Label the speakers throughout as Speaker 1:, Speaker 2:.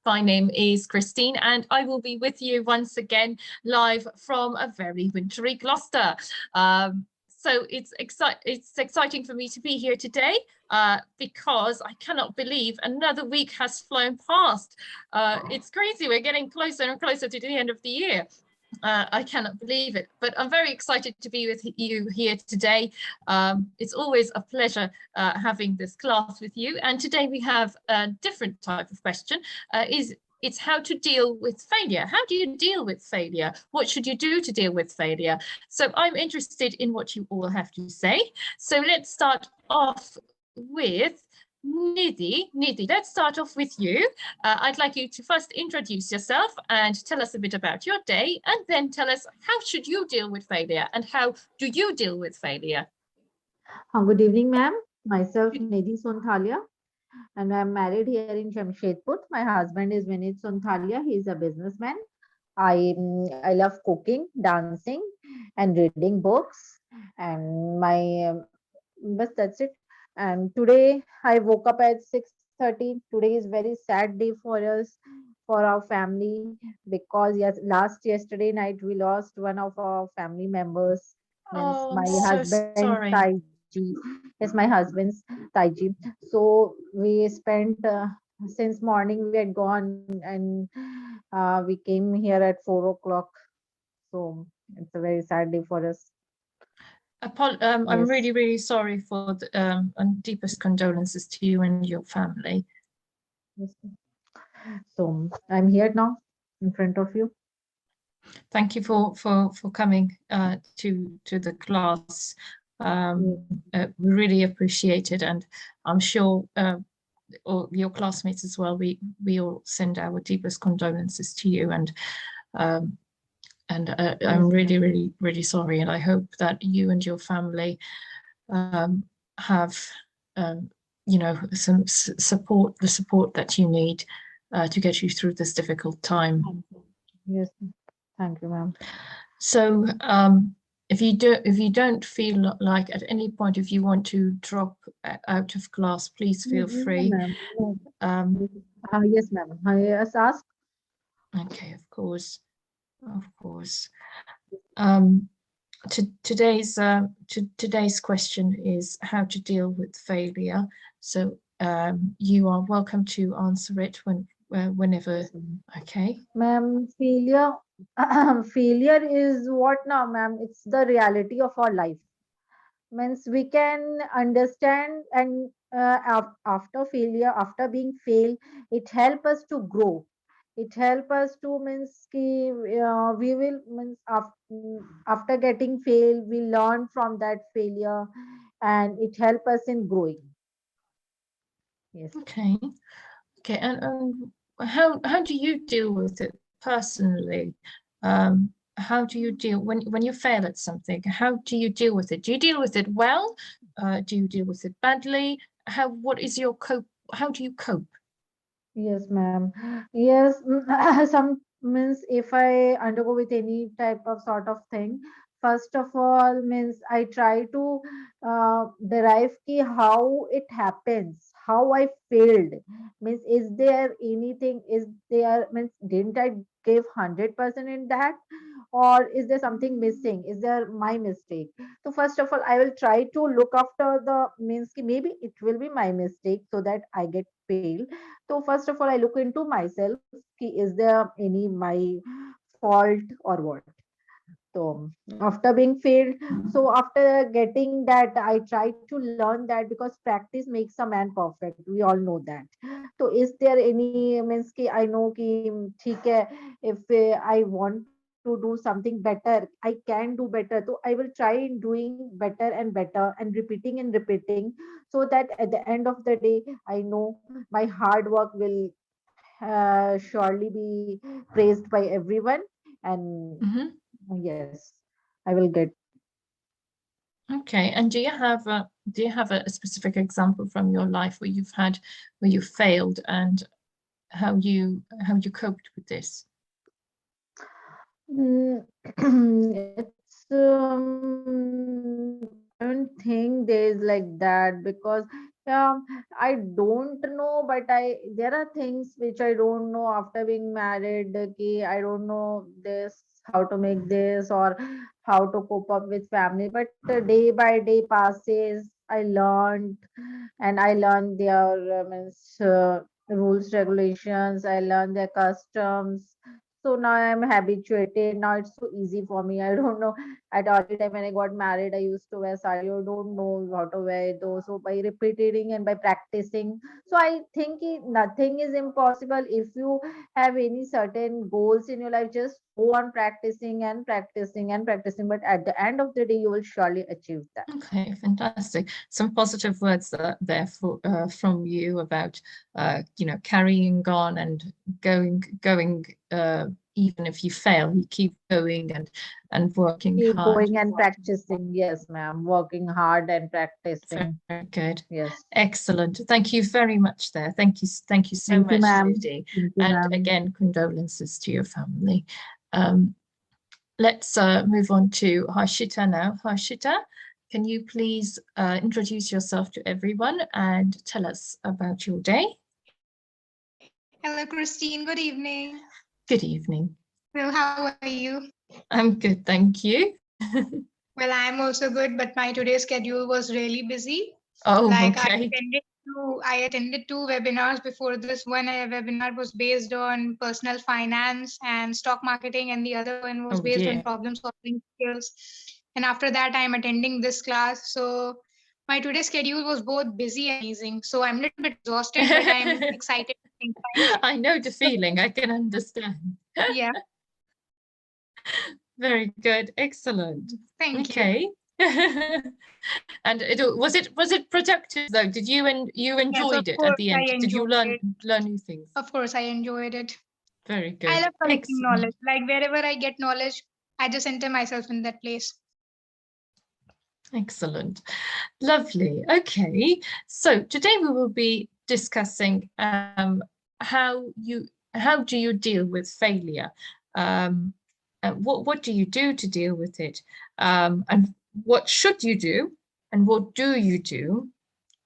Speaker 1: My name is Christine and I will be with you once again live from a very wintry Gloucester. So it's exciting for me to be here today because I cannot believe another week has flown past. It's crazy. We're getting closer and closer to the end of the year. I cannot believe it, but I'm very excited to be with you here today. It's always a pleasure having this class with you. And today we have a different type of question. It's how to deal with failure. How do you deal with failure? What should you do to deal with failure? So I'm interested in what you all have to say. So let's start off with Nidhi, let's start off with you. I'd like you to first introduce yourself and tell us a bit about your day, and then tell us how should you deal with failure and how do you deal with failure?
Speaker 2: Good evening, ma'am. Myself, Nidhi Sonthalia, and I'm married here in Jamshedpur. My husband is Vinit Sonthalia. He's a businessman. I love cooking, dancing, and reading books. And but that's it. And today I woke up at 6:30. Today is very sad day for us, for our family, because yesterday night we lost one of our family members. Means
Speaker 1: Oh, I'm
Speaker 2: my
Speaker 1: so
Speaker 2: husband's
Speaker 1: sorry.
Speaker 2: Taiji. Yes, my husband's Taiji. So we spent since morning we had gone, and we came here at 4 o'clock. So it's a very sad day for us.
Speaker 1: I'm
Speaker 2: Yes.
Speaker 1: really, really sorry for the and deepest condolences to you and your family.
Speaker 2: Yes. So I'm here now in front of you.
Speaker 1: Thank you for coming to the class. We really appreciate it, and I'm sure or your classmates as well. We all send our deepest condolences to you, and I'm really, really, really sorry, and I hope that you and your family have some support, the support that you need to get you through this difficult time.
Speaker 2: Yes, thank you, ma'am.
Speaker 1: So if you don't feel like at any point if you want to drop out of class, please feel
Speaker 2: No,
Speaker 1: free.
Speaker 2: ma'am. No. Yes, ma'am. Yes, ask.
Speaker 1: Okay, of course, of course. Today's question is how to deal with failure. So you are welcome to answer it whenever. Okay.
Speaker 2: Ma'am, failure, failure is what now, ma'am? It's the reality of our life. Means we can understand, and after failure, after being failed, it help us to grow. It help us to means ki, we will means after getting failed, we learn from that failure, and it help us in growing. Yes.
Speaker 1: Okay. Okay. And how do you deal with it personally? How do you deal when you fail at something? How do you deal with it? Do you deal with it well? Do you deal with it badly? What is your cope? How do you cope?
Speaker 2: Yes, ma'am. Yes, some means if I undergo with any type of sort of thing, first of all means I try to derive ki how it happens, how I failed. Means is there anything? Is there means didn't I give 100% in that, or is there something missing? Is there my mistake? So first of all, I will try to look after the means ki maybe it will be my mistake so that I get failed. So first of all, I look into myself. Ki, is there any my fault or what? So after being failed, so after getting that, I try to learn that because practice makes a man perfect. We all know that. So is there any means ki I know ki theek hai, if I want to do something better, I can do better. So I will try in doing better and better and repeating, so that at the end of the day, I know my hard work will surely be praised by everyone. And
Speaker 1: Mhm.
Speaker 2: yes, I will get.
Speaker 1: Okay. And do you have a specific example from your life where you failed and how you coped with this?
Speaker 2: Mm, it's I don't think there is like that because Um, I don't know, but I there are things which I don't know after being married. Okay, I don't know this, how to make this, or how to cope up with family. But day by day passes, I learned, and I learned their rules, regulations. I learned their customs. So now I'm habituated. Now it's so easy for me. I don't know. At early time when I got married, I used to wear sari. I don't know how to wear those. So by repeating and by practicing, so I think nothing is impossible. If you have any certain goals in your life, just go on practicing and practicing and practicing. But at the end of the day, you will surely achieve that.
Speaker 1: Okay, fantastic. Some positive words there for from you about carrying on and going even if you fail, you keep going and working
Speaker 2: Keep
Speaker 1: hard.
Speaker 2: going and practicing. Yes, ma'am. Working hard and practicing.
Speaker 1: Very good.
Speaker 2: Yes.
Speaker 1: Excellent. Thank you very much there. Thank you so
Speaker 2: Thank you,
Speaker 1: much,
Speaker 2: ma'am.
Speaker 1: Judy.
Speaker 2: Thank you,
Speaker 1: And
Speaker 2: ma'am.
Speaker 1: again, condolences to your family. Um, let's move on to Harshita now. Harshita, can you please introduce yourself to everyone and tell us about your day?
Speaker 3: Hello, Christine. Good evening.
Speaker 1: Good evening.
Speaker 3: Well, how are you?
Speaker 1: I'm good, thank you.
Speaker 3: Well, I'm also good, but my today's schedule was really busy.
Speaker 1: Oh,
Speaker 3: Like
Speaker 1: okay.
Speaker 3: I attended two webinars before this. One webinar was based on personal finance and stock marketing, and the other one was
Speaker 1: Oh
Speaker 3: based on
Speaker 1: dear.
Speaker 3: problem solving skills. And after that, I'm attending this class. So my today's schedule was both busy and amazing. So I'm a little bit exhausted, but I'm excited at the same time.
Speaker 1: I know the feeling, I can understand.
Speaker 3: Yeah,
Speaker 1: Very good, excellent.
Speaker 3: thank you.
Speaker 1: Okay. And was it productive though? Did you
Speaker 3: Yes, of
Speaker 1: enjoyed it at
Speaker 3: course,
Speaker 1: the
Speaker 3: I
Speaker 1: end? Did you
Speaker 3: enjoyed it.
Speaker 1: learn new things?
Speaker 3: Of course, I enjoyed it.
Speaker 1: Very
Speaker 3: I
Speaker 1: good.
Speaker 3: love collecting
Speaker 1: Excellent.
Speaker 3: knowledge. Like wherever I get knowledge, I just enter myself in that place.
Speaker 1: Excellent. Lovely. Okay. So today we will be discussing how do you deal with failure? What do you do to deal with it? And what should you do? And what do you do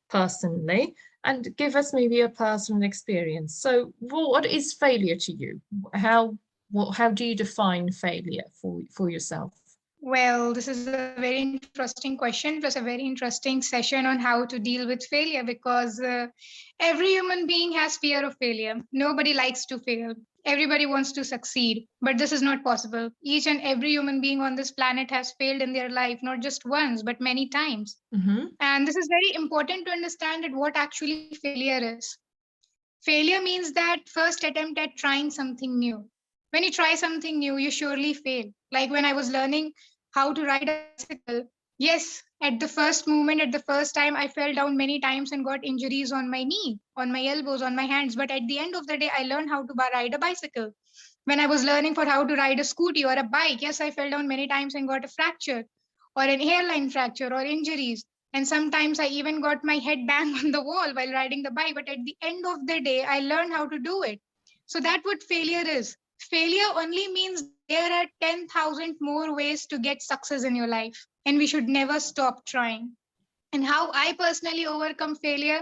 Speaker 1: personally? And give us maybe a personal experience. So what is failure to you? How do you define failure for yourself?
Speaker 3: Well, this is a very interesting question, plus a very interesting session on how to deal with failure because every human being has fear of failure. Nobody likes to fail. Everybody wants to succeed, but this is not possible. Each and every human being on this planet has failed in their life, not just once, but many times.
Speaker 1: Mm-hmm.
Speaker 3: And this is very important to understand that what actually failure is. Failure means that first attempt at trying something new. When you try something new, you surely fail. Like when I was learning how to ride a bicycle, yes, at the first moment, at the first time, I fell down many times and got injuries on my knee, on my elbows, on my hands. But at the end of the day, I learned how to ride a bicycle. When I was learning for how to ride a scooty or a bike, yes, I fell down many times and got a fracture or an hairline fracture or injuries. And sometimes I even got my head banged on the wall while riding the bike. But at the end of the day, I learned how to do it. So that's what failure is. Failure only means that there are 10,000 more ways to get success in your life. And we should never stop trying. And how I personally overcome failure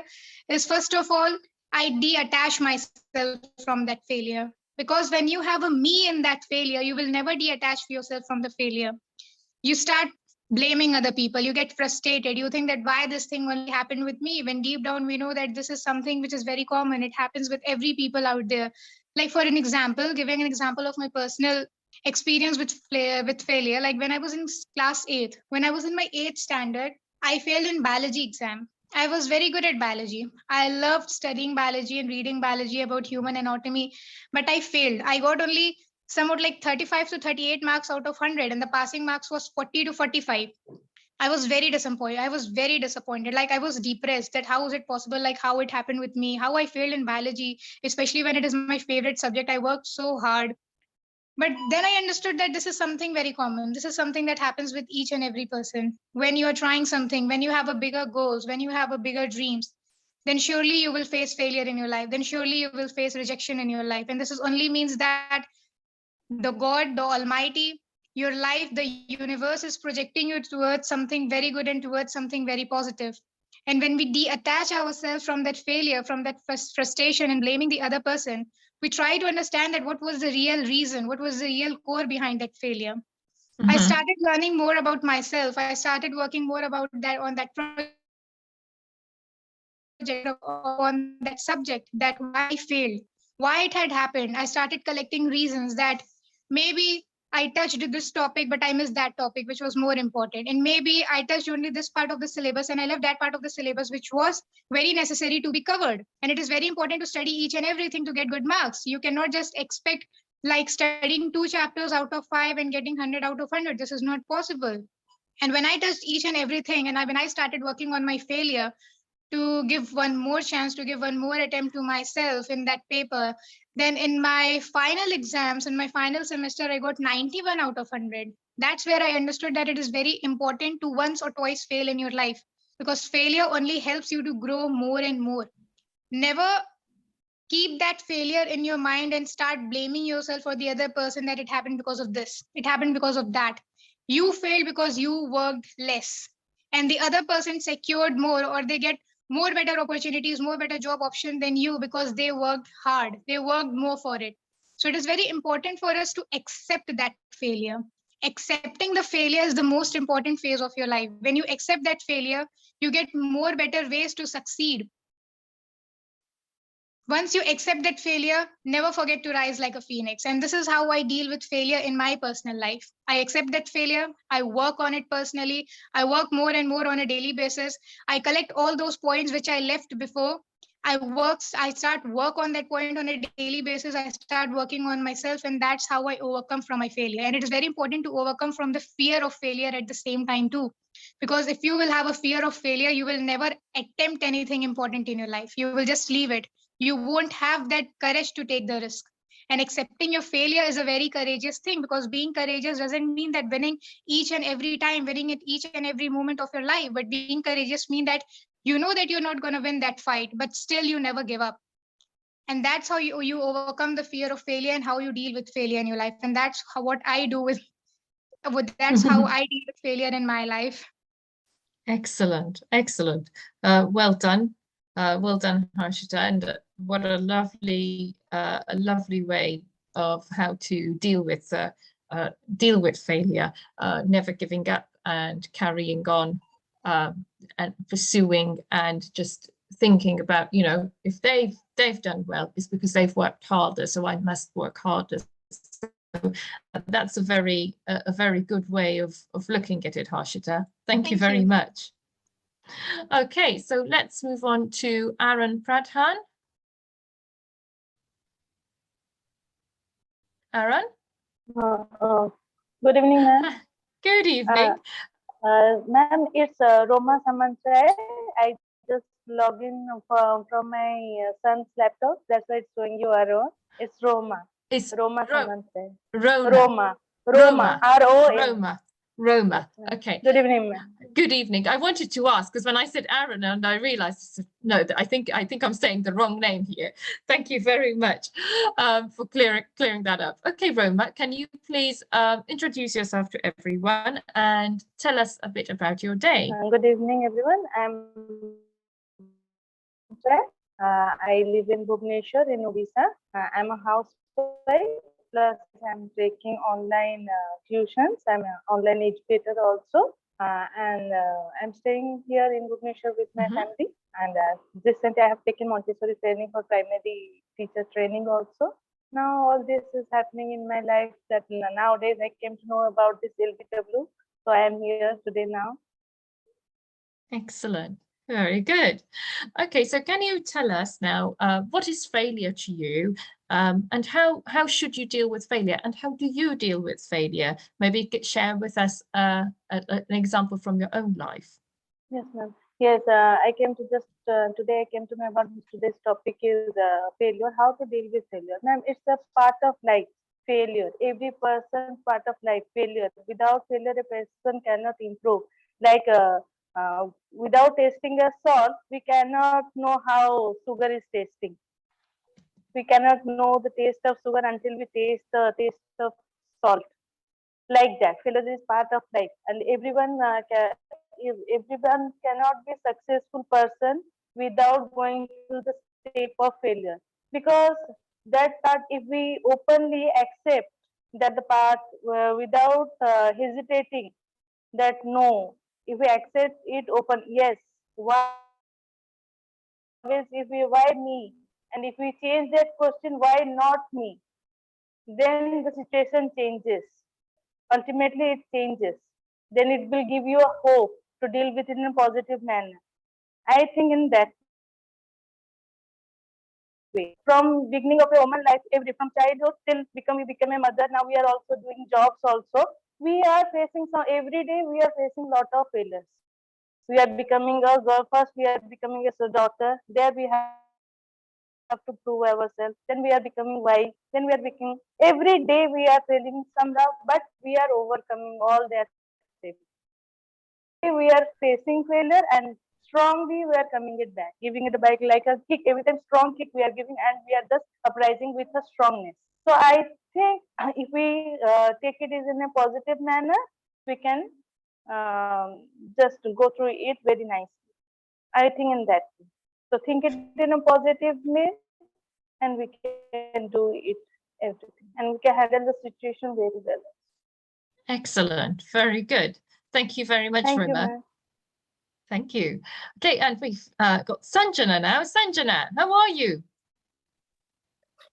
Speaker 3: is first of all, I detach myself from that failure. Because when you have a me in that failure, you will never detach yourself from the failure. You start blaming other people, you get frustrated, you think that why this thing only happened with me, when deep down we know that this is something which is very common, it happens with every people out there. Like for an example, giving an example of my personal experience with failure, like when I was in class 8th, when I was in my 8th standard, I failed in biology exam. I was very good at biology. I loved studying biology and reading biology about human anatomy, but I failed. I got only somewhat like 35 to 38 marks out of 100, and the passing marks was 40 to 45. I was very disappointed. I was very disappointed. Like I was depressed that how is it possible, like how it happened with me, how I failed in biology, especially when it is my favorite subject. I worked so hard. But then I understood that this is something very common. This is something that happens with each and every person. When you are trying something, when you have a bigger goals, when you have a bigger dreams, then surely you will face failure in your life. Then surely you will face rejection in your life. And this is only means that the God, the Almighty, your life, the universe is projecting you towards something very good and towards something very positive. And when we detach ourselves from that failure, from that frustration and blaming the other person, we try to understand that what was the real reason, what was the real core behind that failure. I
Speaker 1: Mhm.
Speaker 3: started learning more about myself. I started working more about that on that project on that subject, that why I failed, why it had happened. I started collecting reasons that maybe I touched this topic, but I missed that topic, which was more important. And maybe I touched only this part of the syllabus and I left that part of the syllabus, which was very necessary to be covered. And it is very important to study each and everything to get good marks. You cannot just expect like studying 2 chapters out of 5 and getting 100 out of 100. This is not possible. And when I touched each and everything, and when I started working on my failure, to give one more chance, to give one more attempt to myself in that paper. Then in my final exams, in my final semester, I got 91 out of 100. That's where I understood that it is very important to once or twice fail in your life, because failure only helps you to grow more and more. Never keep that failure in your mind and start blaming yourself or the other person that it happened because of this, it happened because of that. You failed because you worked less, and the other person secured more, or they get more better opportunities, more better job option than you because they worked hard, they worked more for it. So it is very important for us to accept that failure. Accepting the failure is the most important phase of your life. When you accept that failure, you get more better ways to succeed. Once you accept that failure, never forget to rise like a phoenix. And this is how I deal with failure in my personal life. I accept that failure. I work on it personally. I work more and more on a daily basis. I collect all those points which I left before. I start work on that point on a daily basis. I start working on myself, and that's how I overcome from my failure. And it is very important to overcome from the fear of failure at the same time too. Because if you will have a fear of failure, you will never attempt anything important in your life. You will just leave it. You won't have that courage to take the risk. And accepting your failure is a very courageous thing, because being courageous doesn't mean that winning each and every time, winning at each and every moment of your life. But being courageous means that you know that you're not going to win that fight, but still you never give up. And that's how you overcome the fear of failure and how you deal with failure in your life. And that's what I do that's how I deal with failure in my life.
Speaker 1: Excellent, excellent. Well done. Well done, Harshita. And what a lovely way of how to deal with failure, never giving up and carrying on, and pursuing, and just thinking about, you know, if they've done well, it's because they've worked harder, so I must work harder. So that's a very good way of looking at it, Harshita. Thank you
Speaker 3: Thank
Speaker 1: very
Speaker 3: you.
Speaker 1: much. Okay, so let's move on to Aaron Pradhan. Aaron?
Speaker 4: Good evening, ma'am.
Speaker 1: Good evening.
Speaker 4: Ma'am, it's Roma Samantray. I just log in from my son's laptop. That's why it's showing you Aaron. It's Roma.
Speaker 1: It's
Speaker 4: Roma Samantray.
Speaker 1: Roma.
Speaker 4: Roma. R-O-M.
Speaker 1: Roma.
Speaker 4: Yes,
Speaker 1: Okay.
Speaker 4: good evening, ma'am.
Speaker 1: Good evening. I wanted to ask, because when I said Aaron and I realized, no, I think I'm saying the wrong name here. Thank you very much for clearing that up. Okay, Roma, can you please introduce yourself to everyone and tell us a bit about your day?
Speaker 4: Good evening, everyone. I'm I live in Bhubaneswar in Odisha. I'm a housewife, plus I'm taking online tuitions. I'm an online educator also. I'm staying here in Bhubaneswar with my family. And recently I have taken Montessori training for primary teacher training also. Now all this is happening in my life that nowadays I came to know about this LBW. So I am here today now.
Speaker 1: Excellent. Very good. Okay, so can you tell us now, what is failure to you, and how should you deal with failure, and how do you deal with failure? Maybe share with us an example from your own life.
Speaker 4: Yes, ma'am. Yes, I came to just today. I came to know about today's topic is failure. How to deal with failure, ma'am? It's a part of life. Failure. Every person's part of life. Failure. Without failure, a person cannot improve. Like without tasting a salt, we cannot know how sugar is tasting. We cannot know the taste of sugar until we taste the taste of salt. Like that, failure is part of life, and everyone if everyone cannot be successful person without going through the step of failure, because that part, if we openly accept that the part without hesitating, that no, if we accept it open, yes, why always, if we, why me, and if we change that question, why not me, then the situation changes. Ultimately it changes. Then it will give you a hope to deal with it in a positive manner. I think in that way. From beginning of a woman life, every from childhood till we become a mother. Now we are also doing jobs also. We are facing some every day. We are facing lot of failures. We are becoming a girl first. We are becoming a daughter. There we have to prove ourselves. Then we are becoming wife. Then we are becoming every day. We are failing somehow, but we are overcoming all that steps. Every day we are facing failure and strongly we are coming it back, giving it back like a kick. Every time strong kick we are giving, and we are just uprising with a strongness. So I think if we take it as in a positive manner, we can just go through it very nicely. I think in that way. So think it in a positive way, and we can do it everything, and we can handle the situation very well.
Speaker 1: Excellent. Very good. Thank you very much,
Speaker 4: Thank you,
Speaker 1: Rima.
Speaker 4: ma'am.
Speaker 1: Thank you. Okay, and we've got Sanjana now. Sanjana, how are you?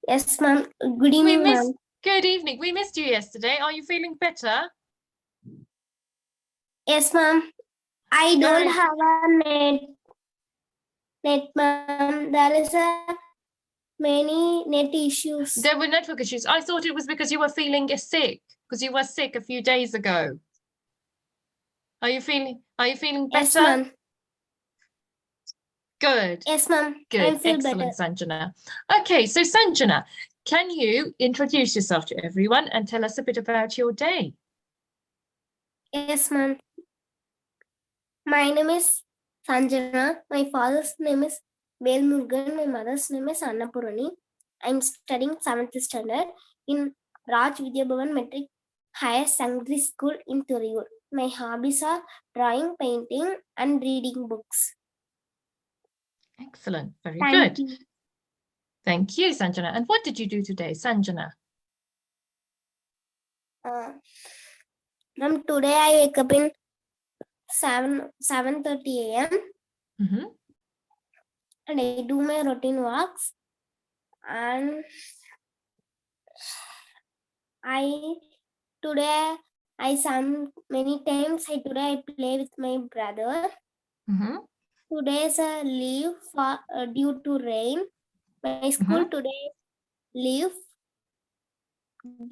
Speaker 5: Yes, ma'am. Good
Speaker 1: We
Speaker 5: evening,
Speaker 1: missed.
Speaker 5: ma'am.
Speaker 1: Good evening. We missed you yesterday. Are you feeling better?
Speaker 5: Yes, ma'am. I don't
Speaker 1: Very.
Speaker 5: have a net, ma'am. There is a many net issues.
Speaker 1: There were network issues. I thought it was because you were feeling sick, because you were sick a few days ago. Are you feeling better?
Speaker 5: Yes, ma'am.
Speaker 1: Good.
Speaker 5: Yes, ma'am.
Speaker 1: Good.
Speaker 5: I feel
Speaker 1: Excellent,
Speaker 5: better.
Speaker 1: Sanjana. Okay, so Sanjana, can you introduce yourself to everyone and tell us a bit about your day?
Speaker 5: Yes, ma'am. My name is Sanjana. My father's name is Velmurugan. My mother's name is Annapurani. I'm studying 7th standard in Raj Vidya Bhavan Metric Higher Secondary School in Thuriyur. My hobbies are drawing, painting, and reading books.
Speaker 1: Excellent. Very
Speaker 5: Thank
Speaker 1: good.
Speaker 5: you.
Speaker 1: Thank you, Sanjana. And what did you do today, Sanjana?
Speaker 5: Ma'am, today I wake up in 7:30 a.m.
Speaker 1: Mm-hmm.
Speaker 5: and I do my routine walks, and today many times I play with my brother.
Speaker 1: Mm-hmm.
Speaker 5: Today is a leave for due to rain. My school today leave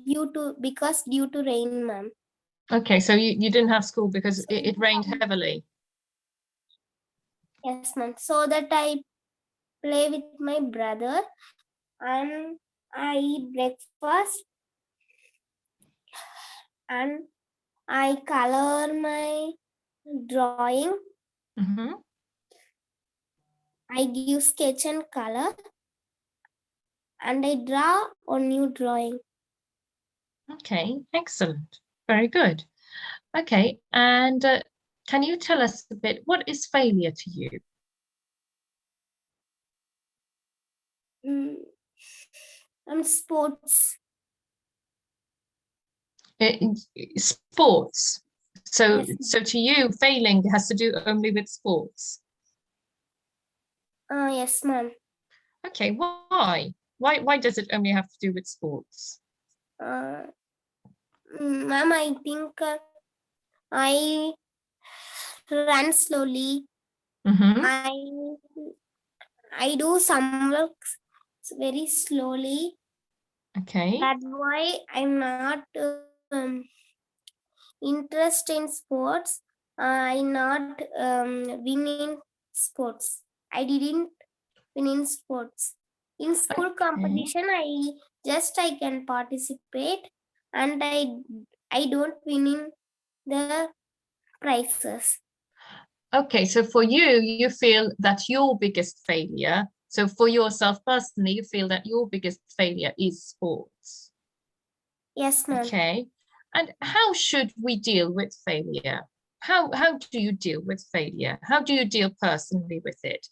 Speaker 5: due to rain, ma'am.
Speaker 1: Okay, so you didn't have school because it rained heavily.
Speaker 5: Yes, ma'am. So that I play with my brother and I eat breakfast and I color my drawing.
Speaker 1: Mm-hmm.
Speaker 5: I give sketch and color and I draw a new drawing.
Speaker 1: Okay, excellent. Very good. Okay, and can you tell us a bit, what is failure to you?
Speaker 5: And sports.
Speaker 1: Sports. So,
Speaker 5: Yes.
Speaker 1: so to you, failing has to do only with sports.
Speaker 5: Yes, ma'am.
Speaker 1: Okay, why? Why does it only have to do with sports?
Speaker 5: Ma'am, I think I run slowly. I do some works very slowly.
Speaker 1: Okay.
Speaker 5: That's why I'm not interested in sports. I not win in sports. I didn't win in sports. In school competition, I can participate, and I don't win in the prizes.
Speaker 1: Okay, so for you, you feel that your biggest failure, so for yourself personally, you feel that your biggest failure is sports.
Speaker 5: Yes, ma'am.
Speaker 1: Okay, and how should we deal with failure? how do you deal with failure? How do you deal personally with it?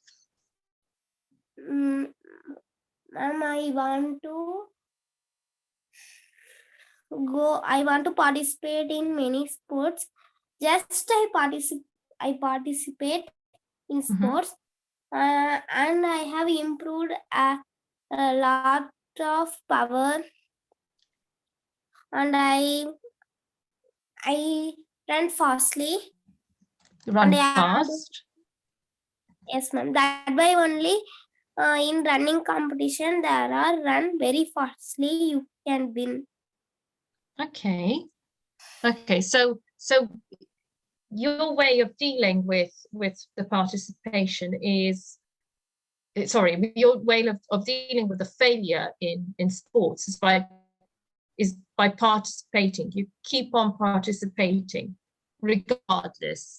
Speaker 5: Ma'am, I want to participate in many sports. Just I participate in sports, and I have improved a lot of power, and I run fastly.
Speaker 1: Run
Speaker 5: and
Speaker 1: fast?
Speaker 5: Yes, ma'am. That way only in running competition there are run very fastly you can win.
Speaker 1: Okay. Okay. So your way of dealing with the participation is, sorry, your way of dealing with the failure in sports is by participating. You keep on participating regardless.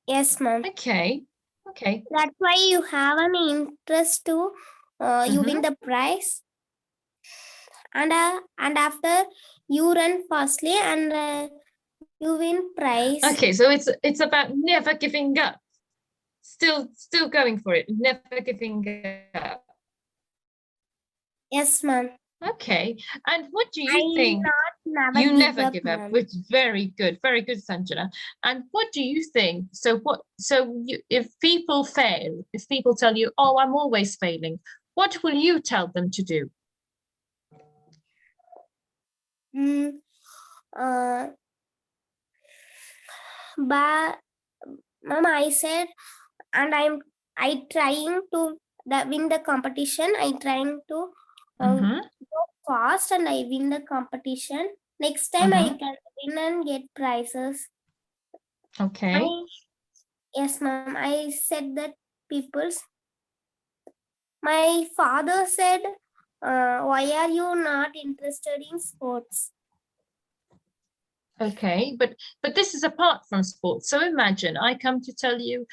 Speaker 5: Yes, ma'am.
Speaker 1: Okay. Okay.
Speaker 5: That's why you have an interest to you win the prize, and after you run fastly and you win prize.
Speaker 1: Okay, so it's about never giving up. Still going for it, never giving up.
Speaker 5: Yes, ma'am.
Speaker 1: Okay, and what do you think?
Speaker 5: You
Speaker 1: never give up, which is very good, Sanjana. And what do you think? So if people fail, if people tell you, oh, I'm always failing, what will you tell them to do?
Speaker 5: But Mama, I said, and I trying to win the competition. I trying to go fast, and I win the competition. Next time I can win and get prizes.
Speaker 1: Okay.
Speaker 5: Yes, ma'am. I said that people's. My father said, why are you not interested in sports?
Speaker 1: Okay, but this is apart from sports. So imagine I come to tell you,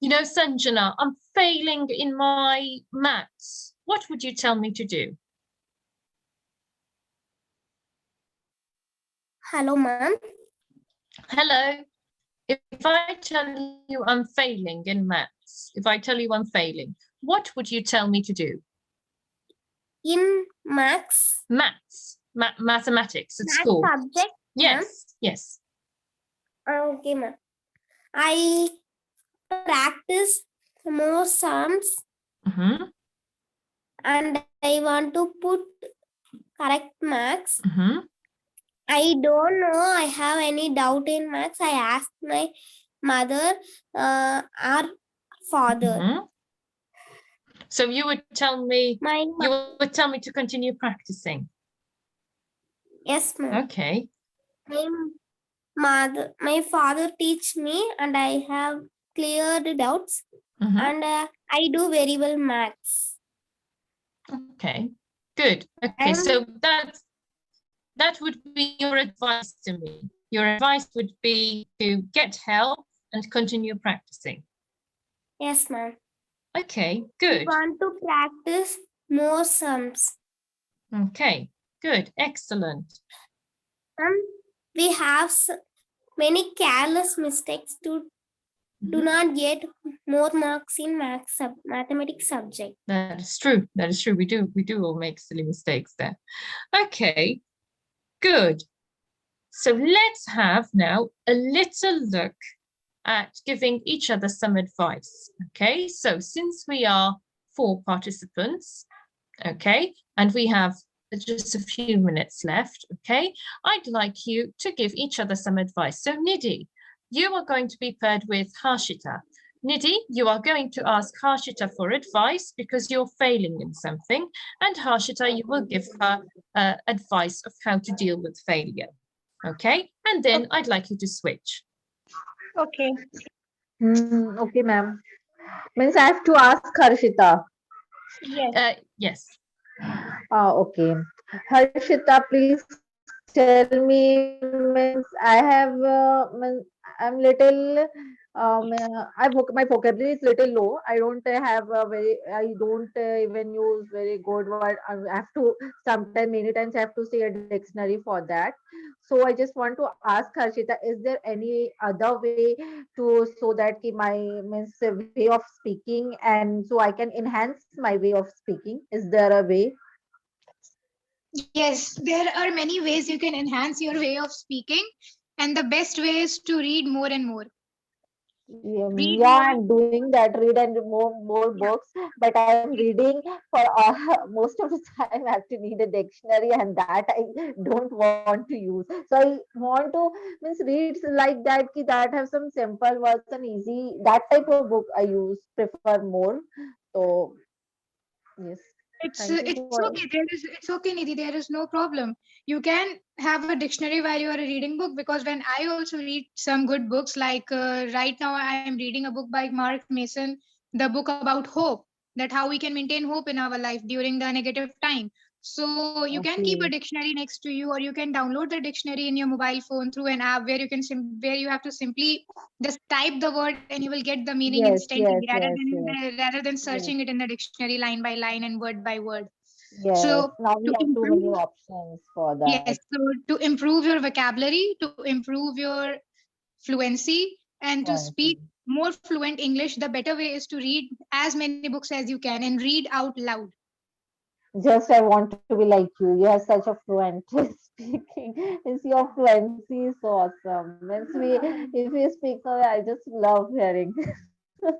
Speaker 1: Sanjana, I'm failing in my maths. What would you tell me to do?
Speaker 5: Hello, ma'am.
Speaker 1: Hello. If I tell you I'm failing in maths, if I tell you I'm failing, what would you tell me to do?
Speaker 5: In maths?
Speaker 1: Mathematics at school.
Speaker 5: Subject?
Speaker 1: Yes, yes.
Speaker 5: Okay, ma'am. I practice more sums, and I want to put correct marks. I don't know. I have any doubt in maths. I asked my mother or father.
Speaker 1: So you would tell me to continue practicing.
Speaker 5: Yes, ma'am.
Speaker 1: Okay.
Speaker 5: My father teach me, and I have cleared doubts, and I do very well maths.
Speaker 1: Okay, good. Okay, so that would be your advice to me. Your advice would be to get help and continue practicing.
Speaker 5: Yes, ma'am.
Speaker 1: Okay, good.
Speaker 5: I want to practice more sums.
Speaker 1: Okay, good, excellent.
Speaker 5: We have many careless mistakes to do not get more marks in mathematics subject.
Speaker 1: That is true. That is true. We do all make silly mistakes there. Okay, good. So let's have now a little look at giving each other some advice. Okay, so since we are 4 participants, okay, and we have just a few minutes left, okay, I'd like you to give each other some advice. So Nidhi, you are going to be paired with Harshita. Nidhi, you are going to ask Harshita for advice because you're failing in something, and Harshita, you will give her advice of how to deal with failure. Okay, and then I'd like you to switch.
Speaker 4: Okay.
Speaker 2: Okay, ma'am. Means I have to ask Harshita.
Speaker 4: Yes.
Speaker 1: Yes.
Speaker 2: Okay. Harshita, please tell me, means I have, I'm little my vocabulary is little low. I don't have a very, I don't even use very good word. I have to sometimes, many times, I have to see a dictionary for that. So I just want to ask Harshita, is there any other way to, so that ki my means way of speaking, and so I can enhance my way of speaking? Is there a way?
Speaker 3: Yes, there are many ways you can enhance your way of speaking, and the best way is to read more and more. Read
Speaker 2: Yeah,
Speaker 3: more.
Speaker 2: I'm doing that, read and more
Speaker 3: Yeah.
Speaker 2: books, but I am reading for most of the time. I have to need a dictionary, and that I don't want to use. So I want to means read like that, ki that have some simple words and easy. That type of book I use prefer more. So yes, thank you
Speaker 3: It's
Speaker 2: for.
Speaker 3: okay. It's okay, Nidhi. There is no problem. You can have a dictionary while you are reading book, because when I also read some good books, like right now I am reading a book by Mark Mason, the book about hope, that how we can maintain hope in our life during the negative time. So you can keep a
Speaker 2: Okay.
Speaker 3: dictionary next to you, or you can download the dictionary in your mobile phone through an app where where you have to simply just type the word and you will get the meaning
Speaker 2: Yes,
Speaker 3: instantly,
Speaker 2: yes, yes, yes,
Speaker 3: rather than
Speaker 2: yes,
Speaker 3: searching it in the dictionary line by line and word by word.
Speaker 2: yes.
Speaker 3: So
Speaker 2: Now we
Speaker 3: to
Speaker 2: have too many
Speaker 3: improve,
Speaker 2: options for that.
Speaker 3: yes, so to improve your vocabulary, to improve your fluency, and to speak
Speaker 2: Fluency.
Speaker 3: more fluent English, the better way is to read as many books as you can and read out loud.
Speaker 2: Just I want to be like you. You are such a fluent speaking. It's your fluency is so awesome. Means we, if you speak so, I just love hearing.
Speaker 3: Oh,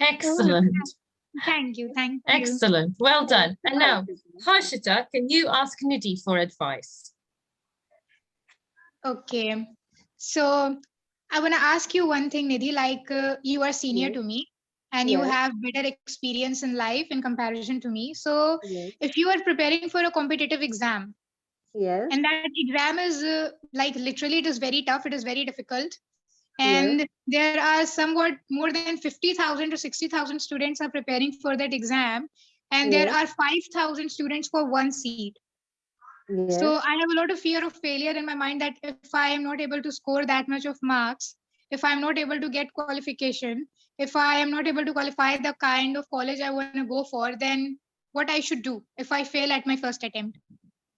Speaker 1: Excellent.
Speaker 3: thank you, thank you.
Speaker 1: Excellent. Well
Speaker 2: Thank
Speaker 1: done.
Speaker 2: you,
Speaker 1: And now,
Speaker 2: Harshita.
Speaker 1: Harshita, can you ask Nidhi for advice?
Speaker 3: Okay, so I want to ask you one thing, Nidhi. Like you are senior
Speaker 2: Yes,
Speaker 3: to me, and you
Speaker 2: yes,
Speaker 3: have better experience in life in comparison to me. So,
Speaker 2: yes,
Speaker 3: if you are preparing for a competitive exam,
Speaker 2: yes,
Speaker 3: and that exam is like literally it is very tough, it is very difficult,
Speaker 2: yes,
Speaker 3: and there are somewhat more than 50,000 to 60,000 students are preparing for that exam, and there
Speaker 2: yes,
Speaker 3: are 5,000 students for one seat. So
Speaker 2: yes.
Speaker 3: I have a lot of fear of failure in my mind, that if I am not able to score that much of marks, if I am not able to get qualification, if I am not able to qualify the kind of college I want to go for, then what I should do if I fail at my first attempt,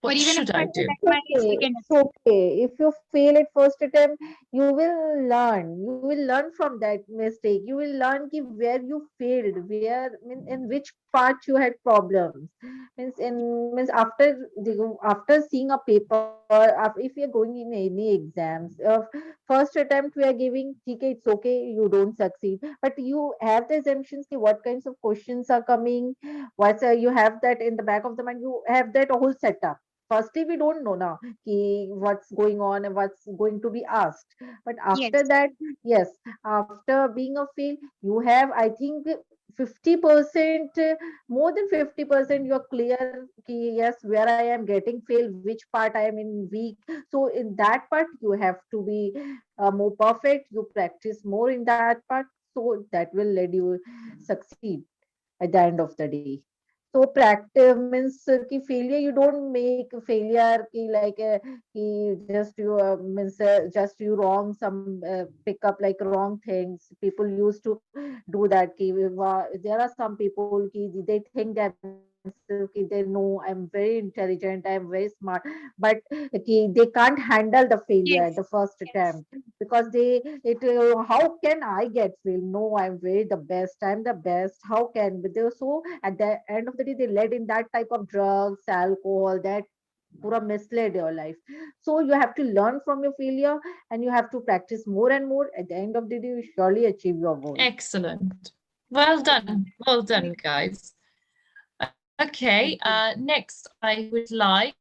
Speaker 3: or
Speaker 1: What
Speaker 3: even if
Speaker 1: should
Speaker 3: I
Speaker 1: I
Speaker 3: fail
Speaker 1: do?
Speaker 3: at my second
Speaker 2: It's
Speaker 3: attempt.
Speaker 2: okay. If you fail at first attempt, you will learn. You will learn from that mistake. You will learn ki where you failed, where in which part you had problems. Means after seeing a paper, if we are going in any exams, first attempt we are giving, okay, it's okay, you don't succeed, but you have the assumptions ki what kinds of questions are coming. What's you have that in the back of the mind. You have that whole setup. Firstly we don't know now ki what's going on and what's going to be asked, but after
Speaker 3: Yes,
Speaker 2: that, yes, after being a fail, you have, I think, 50%, more than 50% you're clear ki yes, where I am getting fail, which part I am in weak. So in that part you have to be more perfect. You practice more in that part, so that will let you succeed at the end of the day. So practice means ki failure, you don't make failure ki like ki just you means just you wrong some pick up like wrong things. People used to do that ki there are some people ki they think themselves ki they know I'm very intelligent, I'm very smart, but ki they can't handle the failure at the first
Speaker 3: yes,
Speaker 2: attempt,
Speaker 3: yes,
Speaker 2: because how can I get fail? No, I'm very the best, I'm the best, how can? But they're so at the end of the day they led in that type of drugs, alcohol, that pura misled your life. So you have to learn from your failure, and you have to practice more and more. At the end of the day you surely achieve your goal.
Speaker 1: Excellent. Well
Speaker 2: Mm.
Speaker 1: done. Well done, guys. Okay,
Speaker 2: Thank you.
Speaker 1: next I'd like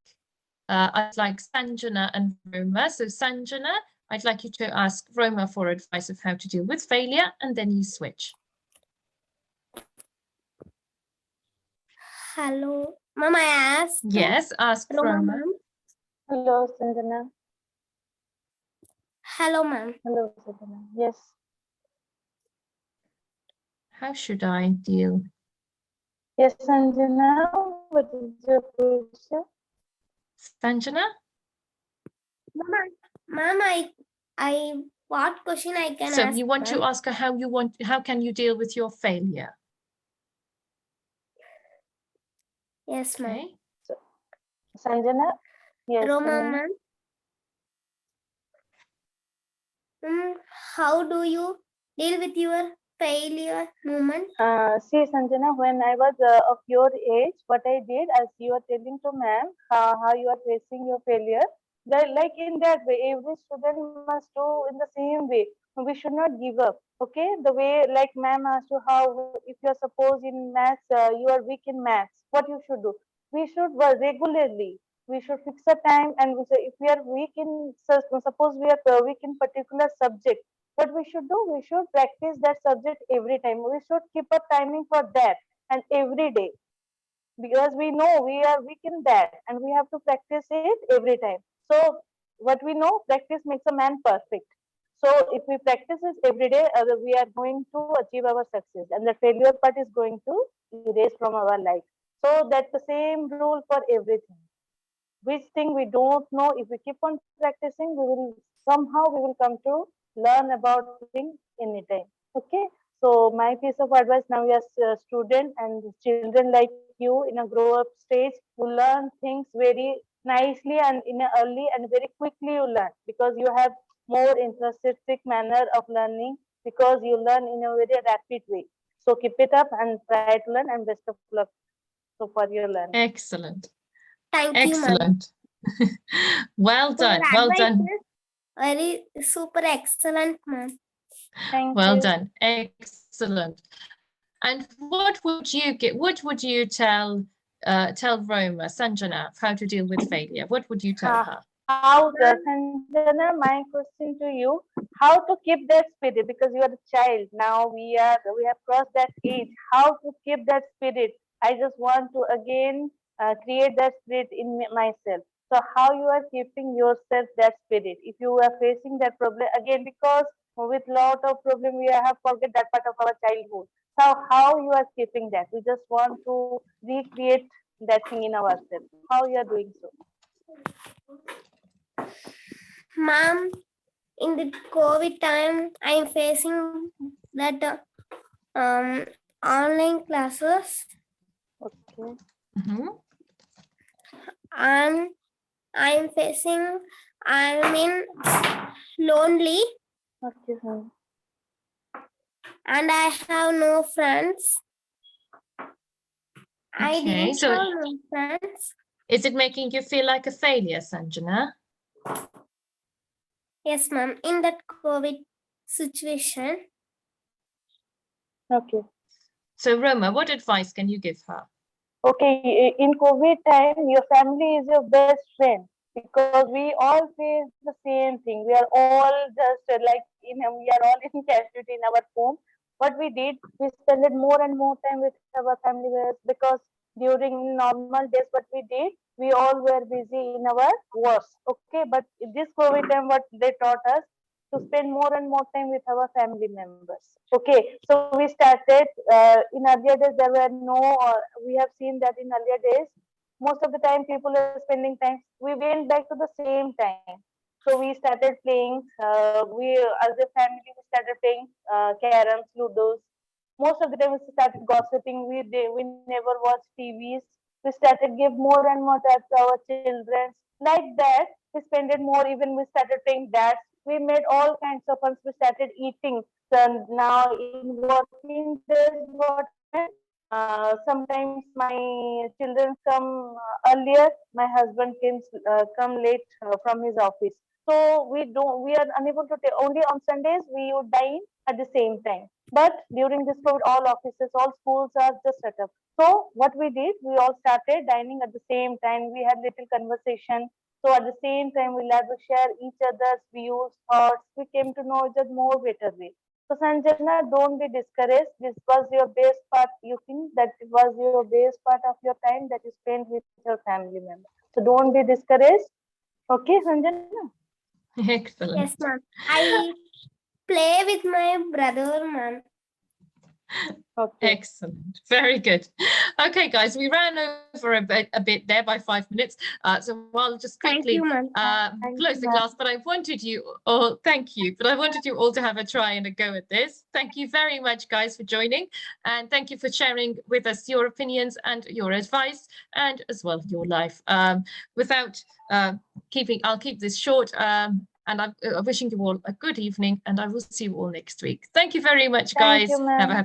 Speaker 1: Sanjana and Roma. So Sanjana, I'd like you to ask Roma for advice of how to deal with failure, and then you switch.
Speaker 5: Hello, Mom. I asked
Speaker 1: Yes, ask
Speaker 5: Roma,
Speaker 1: Roma.
Speaker 5: ma'am.
Speaker 4: Hello, Sanjana.
Speaker 5: Hello, ma'am.
Speaker 4: Hello, Sanjana. Yes.
Speaker 1: How should I deal?
Speaker 4: Yes, Sanjana. What is your question?
Speaker 1: Sanjana?
Speaker 5: Mama, ma'am, I What question I can
Speaker 1: So
Speaker 5: ask?
Speaker 1: you want to
Speaker 5: ma'am?
Speaker 1: ask her how can you deal with your failure?
Speaker 5: Yes, ma'am.
Speaker 1: Okay.
Speaker 4: Sanjana, yes,
Speaker 5: Roma,
Speaker 4: Sanjana.
Speaker 5: ma'am. How do you deal with your failure moment?
Speaker 4: See, Sanjana, when I was of your age, what I did, as you are telling to ma'am, how you are facing your failure, that like in that way, every student must do in the same way. We should not give up. Okay, the way like ma'am asked you how, if you are suppose in maths, you are weak in maths, what you should do? We should work regularly. We should fix a time, and we say if we are weak in suppose we are weak in particular subject, what we should do, we should practice that subject every time. We should keep a timing for that and every day, because we know we are weak in that and we have to practice it every time. So what we know, practice makes a man perfect. So if we practice this every day, we are going to achieve our success, and the failure part is going to erase from our life. So that's the same rule for everything. Which thing we don't know, if we keep on practicing, we will somehow we will come to learn about things anytime. Okay, so my piece of advice, now you are a student and children like you in a grow up stage, you learn things very nicely and in a early and very quickly you learn, because you have more enthusiastic manner of learning, because you learn in a very rapid way. So keep it up and try to learn, and best of luck so for your learning.
Speaker 1: Excellent.
Speaker 5: Thank you, ma'am.
Speaker 1: Excellent. Well
Speaker 5: Your
Speaker 1: done. Well
Speaker 5: advice
Speaker 1: done.
Speaker 5: is very super excellent, ma'am.
Speaker 4: Thank
Speaker 1: Well
Speaker 4: you.
Speaker 1: done. Excellent. And what would you get? What would you tell Roma, Sanjana, how to deal with failure? What would you tell her?
Speaker 4: How, Sanjana, my question to you, how to keep that spirit, because you are a child now, we have crossed that age, how to keep that spirit? I just want to again create that spirit in myself. So how you are keeping yourself that spirit if you are facing that problem again, because with lot of problem we have forget that part of our childhood. So how you are keeping that? We just want to recreate that thing in ourselves. How you are doing so?
Speaker 5: Ma'am, in the COVID time, I am facing that online classes,
Speaker 4: Okay.
Speaker 1: Mhm.
Speaker 5: and I'm facing, I'm in lonely,
Speaker 4: Okay, sir.
Speaker 5: and I have no friends. I
Speaker 1: Okay,
Speaker 5: didn't
Speaker 1: so
Speaker 5: have no friends.
Speaker 1: is it making you feel like a failure, Sanjana?
Speaker 5: Yes, ma'am. In that COVID situation,
Speaker 4: Okay.
Speaker 1: So Roma, what advice can you give her?
Speaker 4: Okay, in COVID time, your family is your best friend, because we all face the same thing. We are all just we are all in casualty in our home. What we did, we spent more and more time with our family members, because during normal days, what we did, we all were busy in our works. Okay, but in this COVID time, what they taught us, to spend more and more time with our family members. Okay, so we started in earlier days, there were no, we have seen that in earlier days, most of the time people are spending time. We went back to the same time. So we started playing, we as a family, we started playing caroms, ludos. Most of the time we started gossiping. We never watched TVs. We started give more and more time to our children. Like that, we spent it more. Even we started playing darts. We made all kinds of fun. We started eating. So now in working days, what happened? Sometimes my children come earlier. My husband come late from his office. So we are unable to take, only on Sundays we would dine at the same time. But during this COVID, all offices, all schools are just set up. So what we did, we all started dining at the same time. We had little conversation. So at the same time, we had to share each other's views, thoughts. We came to know each other more better way. So Sanjana, don't be discouraged. This was your best part. You think that it was your best part of your time that you spent with your family member. So don't be discouraged. Okay, Sanjana?
Speaker 1: Excellent.
Speaker 5: yes, ma'am. I play with my brother, ma'am.
Speaker 4: Okay.
Speaker 1: Excellent. Very good. Okay, guys, we ran over a bit there by 5 minutes. So I'll just
Speaker 5: Thank
Speaker 1: quickly
Speaker 5: you, ma'am.
Speaker 1: close the class. But I wanted you all, thank you. But I wanted you all to have a try and a go at this. Thank you very much, guys, for joining. And thank you for sharing with us your opinions and your advice and as well your life. Without I'll keep this short. And I'm wishing you all a good evening, and I will see you all next week. Thank you very much, guys.
Speaker 4: Thank you,
Speaker 1: Have a
Speaker 4: ma'am.
Speaker 1: happy